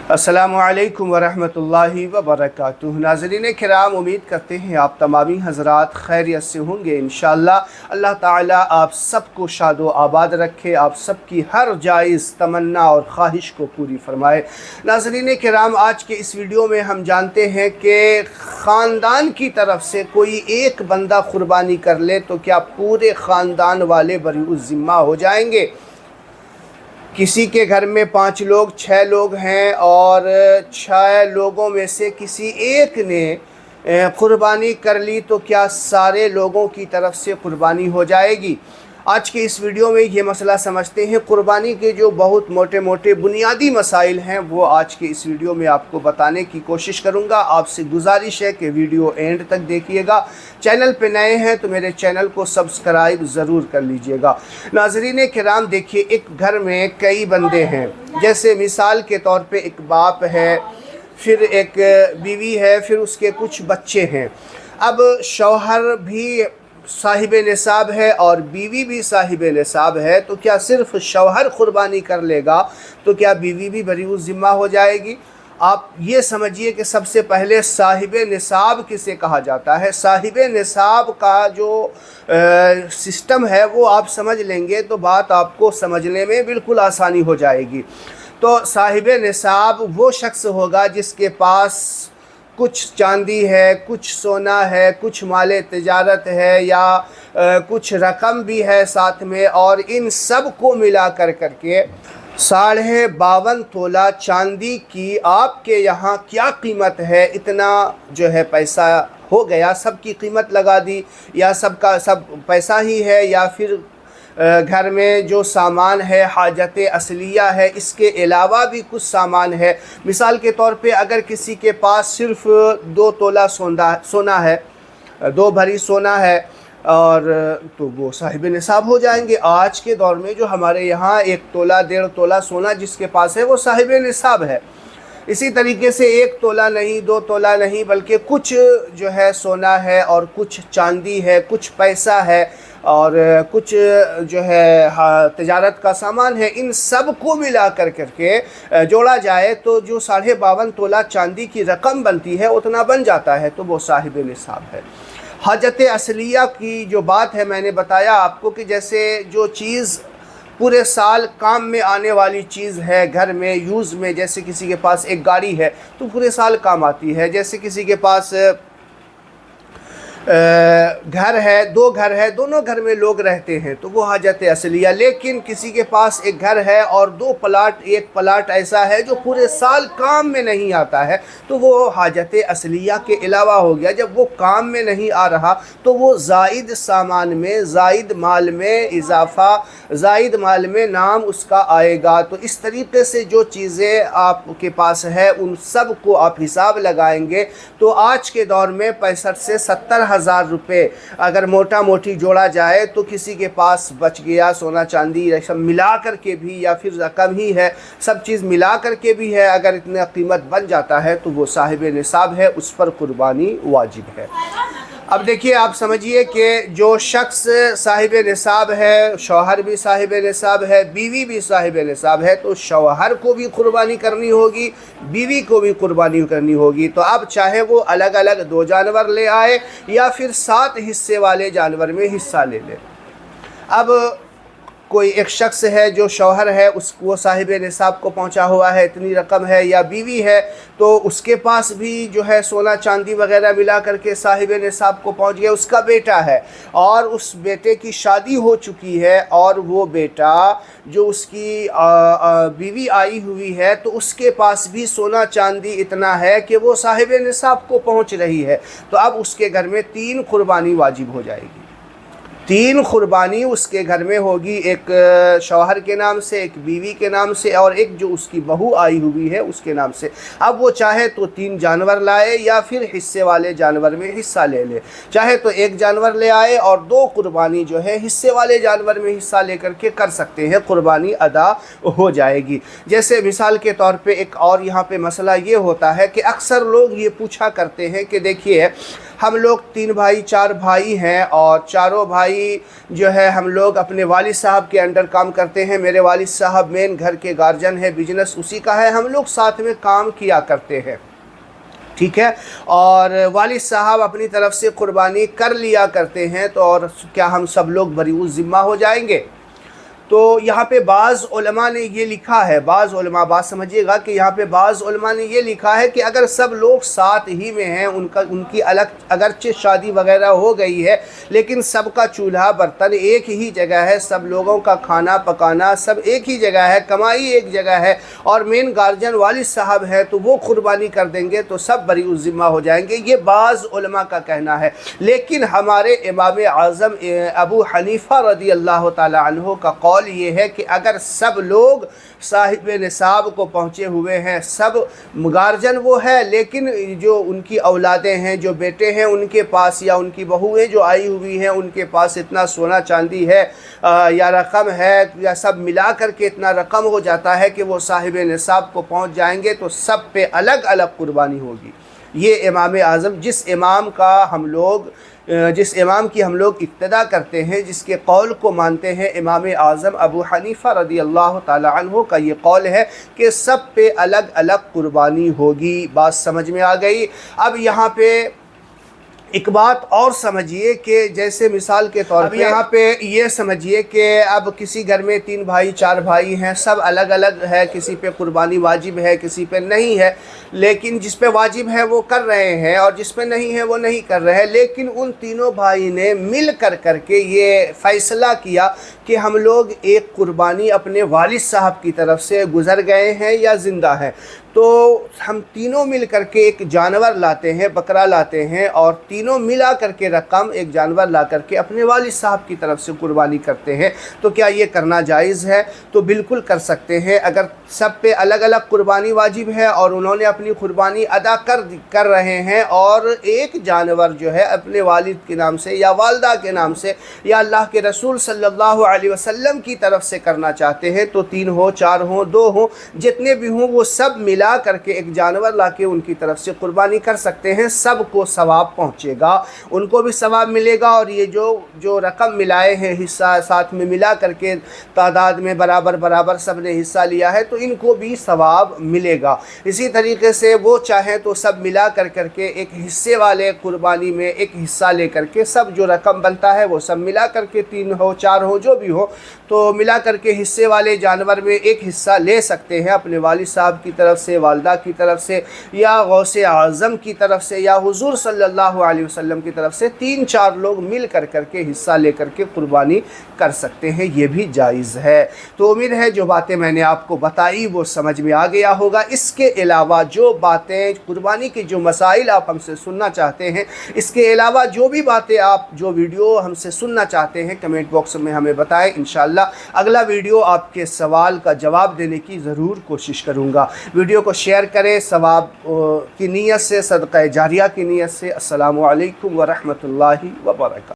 अस्सलामु अलैकुम वरहमतुल्लाहि वबरकातुहू। नाज़रीन किराम, उम्मीद करते हैं आप तमामी हज़रात खैरियत से होंगे। इंशाअल्लाह अल्लाह ताला आप सबको शादो आबाद रखे, आप सबकी हर जायज़ तमन्ना और ख्वाहिश को पूरी फरमाए। नाज़रीन किराम, आज के इस वीडियो में हम जानते हैं कि ख़ानदान की तरफ से कोई एक बंदा क़ुरबानी कर ले तो क्या पूरे ख़ानदान वाले बरीउज़ ज़िम्मा हो जाएंगे। किसी के घर में 5 लोग 6 लोग हैं और 6 लोगों में से किसी एक ने क़ुरबानी कर ली तो क्या सारे लोगों की तरफ से क़ुरबानी हो जाएगी। आज के इस वीडियो में ये मसला समझते हैं। क़ुरबानी के जो बहुत मोटे मोटे बुनियादी मसाइल हैं वो आज के इस वीडियो में आपको बताने की कोशिश करूँगा। आपसे गुजारिश है कि वीडियो एंड तक देखिएगा। चैनल पे नए हैं तो मेरे चैनल को सब्सक्राइब ज़रूर कर लीजिएगा। नाज़रीन किराम, देखिए, एक घर में कई बंदे हैं। जैसे मिसाल के तौर पे एक बाप है, फिर एक बीवी है, फिर उसके कुछ बच्चे हैं। अब शौहर भी साहिब निसाब है और बीवी भी साहिब निसाब है, तो क्या सिर्फ शौहर क़ुरबानी कर लेगा तो क्या बीवी भी बरीउज़ ज़िम्मा हो जाएगी। आप ये समझिए कि सबसे पहले साहिब निसाब किसे कहा जाता है। साहिब निसाब का जो सिस्टम है वो आप समझ लेंगे तो बात आपको समझने में बिल्कुल आसानी हो जाएगी। तो साहिब निसाब वो शख्स होगा जिसके पास कुछ चांदी है, कुछ सोना है, कुछ माले तिजारत है या कुछ रकम भी है साथ में, और इन सब को मिला करके 52.5 तोला चांदी की आपके यहाँ क्या कीमत है, इतना जो है पैसा हो गया। सब की कीमत लगा दी, या सबका सब पैसा ही है, या फिर घर में जो सामान है हाजत असलिया है, इसके अलावा भी कुछ सामान है। मिसाल के तौर पे अगर किसी के पास सिर्फ 2 तोला सोना है, 2 भरी सोना है, और तो वो साहिब निसाब हो जाएंगे। आज के दौर में जो हमारे यहाँ 1 तोला 1.5 तोला सोना जिसके पास है वो साहिब निसाब है। इसी तरीके से 1 तोला नहीं, 2 तोला नहीं, बल्कि कुछ जो है सोना है और कुछ चांदी है, कुछ पैसा है और कुछ जो है तिजारत का सामान है। इन सब को मिला करके जोड़ा जाए तो जो 52.5 तोला चांदी की रकम बनती है उतना बन जाता है, तो वो साहिब निसाब है। हाजत असलिया की जो बात है, मैंने बताया आपको कि जैसे जो चीज़ पूरे साल काम में आने वाली चीज़ है घर में यूज़ में, जैसे किसी के पास एक गाड़ी है तो पूरे साल काम आती है। जैसे किसी के पास घर है, 2 घर है, दोनों घर में लोग रहते हैं तो वो हाजत असलिया। लेकिन किसी के पास एक घर है और 2 प्लाट, एक प्लाट ऐसा है जो पूरे साल काम में नहीं आता है, तो वो हाजत असलिया के अलावा हो गया। जब वो काम में नहीं आ रहा तो वो ज़ाइद सामान में, ज़ाइद माल में इजाफ़ा, ज़ाइद माल में नाम उसका आएगा। तो इस तरीके से जो चीज़ें आपके पास है उन सब को आप हिसाब लगाएंगे तो आज के दौर में 65 से 70,000 रुपये अगर मोटा मोटी जोड़ा जाए तो किसी के पास बच गया। सोना चांदी सब मिला कर के भी, या फिर रकम ही है, सब चीज़ मिला कर के भी है, अगर इतना कीमत बन जाता है तो वो साहिब निसाब है, उस पर कुर्बानी वाजिब है। अब देखिए, आप समझिए कि जो शख्स साहिब निसाब है, शौहर भी साहिब निसाब है, बीवी भी साहिब निसाब है, तो शौहर को भी कुर्बानी करनी होगी, बीवी को भी कुर्बानी करनी होगी। तो अब चाहे वो अलग अलग 2 जानवर ले आए या फिर 7 हिस्से वाले जानवर में हिस्सा ले ले। अब कोई एक शख्स है जो शौहर है, वो साहिब निसाब को पहुंचा हुआ है, इतनी रकम है, या बीवी है तो उसके पास भी जो है सोना चांदी वगैरह मिला करके साहिब निसाब को पहुंच गया। उसका बेटा है और उस बेटे की शादी हो चुकी है, और वो बेटा जो उसकी बीवी आई हुई है तो उसके पास भी सोना चांदी इतना है कि वो साहिब निसाब को पहुँच रही है। तो अब उसके घर में 3 कुर्बानी वाजिब हो जाएगी। 3 कुर्बानी उसके घर में होगी, एक शौहर के नाम से, एक बीवी के नाम से और एक जो उसकी बहू आई हुई है उसके नाम से। अब वो चाहे तो 3 जानवर लाए या फिर हिस्से वाले जानवर में हिस्सा ले ले, चाहे तो 1 जानवर ले आए और 2 कुर्बानी जो है हिस्से वाले जानवर में हिस्सा लेकर के कर सकते हैं, कुर्बानी अदा हो जाएगी। जैसे मिसाल के तौर पे एक और यहाँ पे मसला ये होता है कि अक्सर लोग ये पूछा करते हैं कि देखिए हम लोग 3 भाई 4 भाई हैं और चारों भाई जो है हम लोग अपने वालिद साहब के अंडर काम करते हैं। मेरे वालिद साहब मेन घर के गार्जियन है, बिजनेस उसी का है, हम लोग साथ में काम किया करते हैं, ठीक है। और वालिद साहब अपनी तरफ से कुर्बानी कर लिया करते हैं, तो और क्या हम सब लोग बरीउ ज़िम्मा हो जाएंगे? तो यहाँ पे बाज़ उलमा ने ये लिखा है, बाज़ उलमा, बात समझिएगा कि यहाँ पे बाज़ उलमा ने ये लिखा है कि अगर सब लोग साथ ही में हैं, उनकी अलग अगरचे शादी वगैरह हो गई है, लेकिन सबका चूल्हा बर्तन एक ही जगह है, सब लोगों का खाना पकाना सब एक ही जगह है, कमाई एक जगह है, और मेन गार्जियन वालिद साहब है, तो वो कुर्बानी कर देंगे तो सब बरी ज़िम्मा हो जाएंगे। ये बाज़ उलमा का कहना है। लेकिन हमारे इमाम आज़म अबू हनीफ़ा रज़ी अल्लाह ताला अन्हु का कौल ये है कि अगर सब लोग साहिब निसाब को पहुँचे हुए हैं, सब गार्जियन वो है, लेकिन जो उनकी औलादें हैं, जो बेटे हैं, उनके पास या उनकी बहुएं जो आई हुई हैं उनके पास इतना सोना चांदी है या रकम है, या सब मिला करके इतना रकम हो जाता है कि वो साहिब निसाब को पहुँच जाएंगे, तो सब पे अलग अलग कुर्बानी होगी। ये इमाम आज़म जिस इमाम की हम लोग इक्तदा करते हैं, जिसके कौल को मानते हैं, इमाम आज़म अबू हनीफ़ा रज़ी अल्लाह ताला अन्हु का ये कौल है कि सब पे अलग अलग कुर्बानी होगी। बात समझ में आ गई? अब यहाँ पे एक बात और समझिए कि जैसे मिसाल के तौर पे यहाँ पे ये समझिए कि अब किसी घर में 3 भाई 4 भाई हैं, सब अलग अलग है, किसी पे कुर्बानी वाजिब है, किसी पे नहीं है, लेकिन जिस पे वाजिब है वो कर रहे हैं और जिस पे नहीं है वो नहीं कर रहे हैं। लेकिन उन तीनों भाई ने मिल करके ये फ़ैसला किया कि हम लोग एक कुर्बानी अपने वालिद साहब की तरफ से गुज़र गए हैं या ज़िंदा हैं, तो हम तीनों मिल करके एक जानवर लाते हैं, बकरा लाते हैं, और तीनों मिला करके रकम एक जानवर ला करके अपने वालिद साहब की तरफ से कुर्बानी करते हैं। तो क्या ये करना जायज़ है? तो बिल्कुल कर सकते हैं। अगर सब पे अलग अलग कुर्बानी वाजिब है और उन्होंने अपनी कुर्बानी अदा कर रहे हैं, और एक जानवर जो है अपने वालिद के नाम से या वालदा के नाम से या अल्लाह के रसूल सल्लल्लाहु अलैहि वसल्लम की तरफ से करना चाहते हैं, तो 3 हो 4 हो 2 हो, जितने भी हों वो सब मिला करके एक जानवर लाके उनकी तरफ से कुर्बानी कर सकते हैं। सबको सवाब पहुंचेगा, उनको भी सवाब मिलेगा, और ये जो रकम मिलाए हैं, हिस्सा साथ में मिला करके तादाद में बराबर सब ने हिस्सा लिया है, तो इनको भी सवाब मिलेगा। इसी तरीके से वो चाहें तो सब मिला करके एक हिस्से वाले कुर्बानी में एक हिस्सा ले करके सब जो रकम बनता है वो सब मिला करके 3 हो 4 हो जो भी हो, तो मिला करके हिस्से वाले जानवर में एक हिस्सा ले सकते हैं अपने वालिद साहब की तरफ से, वालदा की तरफ से, या गौसे आज़म की तरफ से, या हुजूर सल्लल्लाहु अलैहि वसल्लम की तरफ से। 3-4 लोग मिल करके हिस्सा लेकर के कुर्बानी कर सकते हैं, ये भी जायज़ है। तो उम्मीद है जो बातें मैंने आपको बताई वो समझ में आ गया होगा। इसके अलावा जो बातें कुर्बानी के जो मसाइल आप हमसे सुनना चाहते हैं, इसके अलावा जो भी बातें आप जो वीडियो हमसे सुनना चाहते हैं, कमेंट बॉक्स में हमें बताएं। इंशाअल्लाह अगला वीडियो आपके सवाल का जवाब देने की ज़रूर कोशिश करूँगा। वीडियो को शेयर करें सवाब की नीयत से, सदक़ा जारिया की नीयत से। अस्सलामु अलैकुम व रहमतुल्लाहि व बरकातहू।